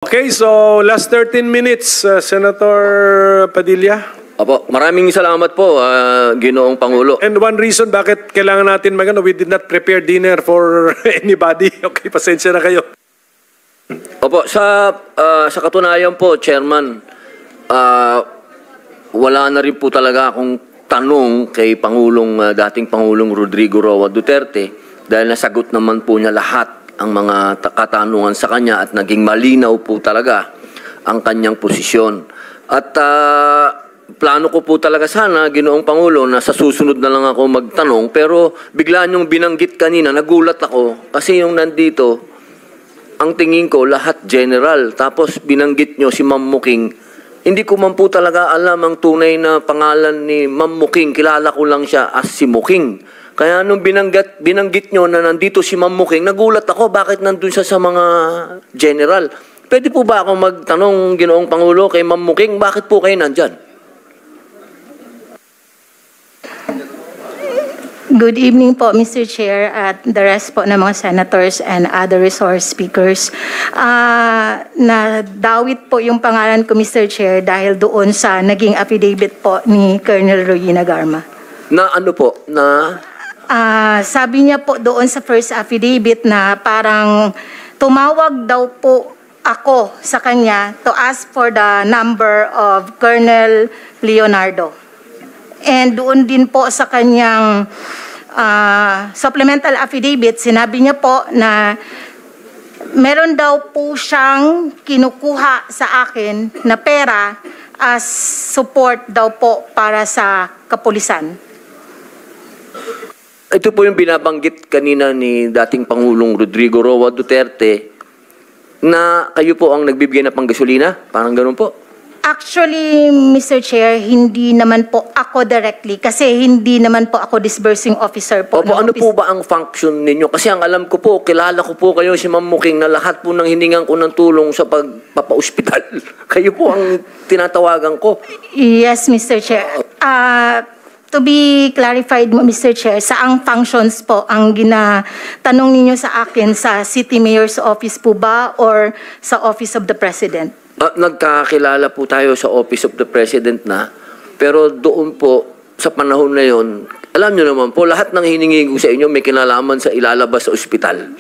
Okay, so last 13 minutes, Senator Padilla. Opo, maraming salamat po, Ginoong Pangulo. And one reason bakit kailangan natin we did not prepare dinner for anybody. Okay, pasensya na kayo. Opo, sa katunayan po, Chairman, wala na rin po talaga akong tanong kay dating Pangulong Rodrigo Roa Duterte dahil nasagot naman po niya lahat ang mga katanungan sa kanya at naging malinaw po talaga ang kanyang posisyon. At plano ko po talaga sana, Ginoong Pangulo, na sa susunod na lang ako magtanong, pero bigla niyong binanggit kanina, nagulat ako kasi yung nandito, ang tingin ko lahat general, tapos binanggit niyo si Ma'am Muking. Hindi ko man po talaga alam ang tunay na pangalan ni Ma'am Muking, kilala ko lang siya as si Muking. Kaya nung binanggit nyo na nandito si Ma'am Muking, nagulat ako bakit nandun siya sa mga general. Pwede po ba ako magtanong, Ginoong Pangulo, kay Ma'am Muking, bakit po kayo nandyan? Good evening po, Mr. Chair, at the rest po ng mga senators and other resource speakers. Nadawit po yung pangalan ko, Mr. Chair, dahil doon sa naging affidavit po ni Colonel Royina Garma. Na ano po? Na... sabi niya po doon sa first affidavit na parang tumawag daw po ako sa kanya to ask for the number of Colonel Leonardo. And doon din po sa kanyang supplemental affidavit, sinabi niya po na meron daw po siyang kinukuha sa akin na pera as support daw po para sa kapulisan. Ito po yung binabanggit kanina ni dating Pangulong Rodrigo Roa Duterte na kayo po ang nagbibigay na panggasolina? Parang ganun po? Actually, Mr. Chair, hindi naman po ako directly kasi hindi naman po ako disbursing officer po. Opo, ano po ba ang function ninyo? Kasi ang alam ko po, kilala ko po kayo si Ma'am Muking na lahat po ng hiningan ko ng tulong sa pagpapa-ospital. Kayo po ang tinatawagan ko. Yes, Mr. Chair. To be clarified, Mr. Chair, saang functions po ang ginatanong ninyo sa akin, sa City Mayor's Office po ba or sa Office of the President? Nagkakilala po tayo sa Office of the President na, pero doon po, sa panahon na yon, alam nyo naman po, lahat ng hiningi ko sa inyo may kinalaman sa ilalabas sa ospital.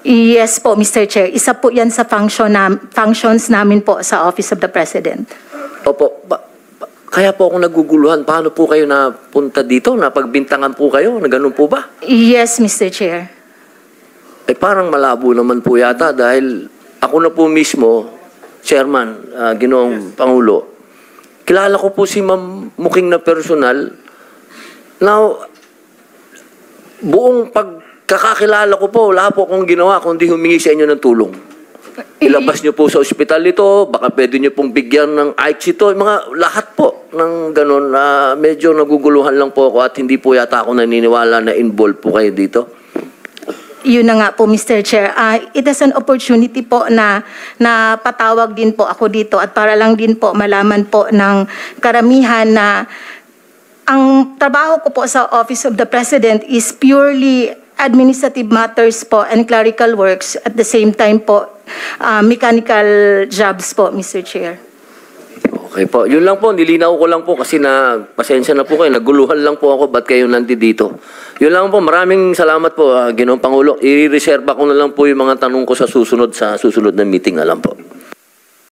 Yes po, Mr. Chair. Isa po yan sa functions namin po sa Office of the President. Opo, kaya po ako naguguluhan. Paano po kayo napunta dito? Napagbintangan po kayo? Na ganun po ba? Yes, Mr. Chair. Parang malabo naman po yata dahil ako na po mismo, Chairman, Ginoong Pangulo, kilala ko po si Ma'am Muking na personal. Now, buong pagkakakilala ko po, wala po akong ginawa kundi humingi sa inyo ng tulong. Ilabas nyo po sa ospital ito, baka pwede nyo pong bigyan ng ICE ito, mga lahat po ng ganun. Medyo naguguluhan lang po ako at hindi po yata ako naniniwala na involved po kayo dito. Yun na nga po, Mr. Chair. It is an opportunity po na patawag din po ako dito at para lang din po malaman po ng karamihan na ang trabaho ko po sa Office of the President is purely administrative matters po and clerical works at the same time po mechanical jobs po, Mr. Chair. Okay po. Yun lang po. Nilinaw ko lang po kasi pasensya na po kayo. Naguluhan lang po ako ba't kayo nandito. Yun lang po. Maraming salamat po, Ginoong Pangulo. I-reserve ko na lang po yung mga tanong ko sa susunod na meeting na lang po.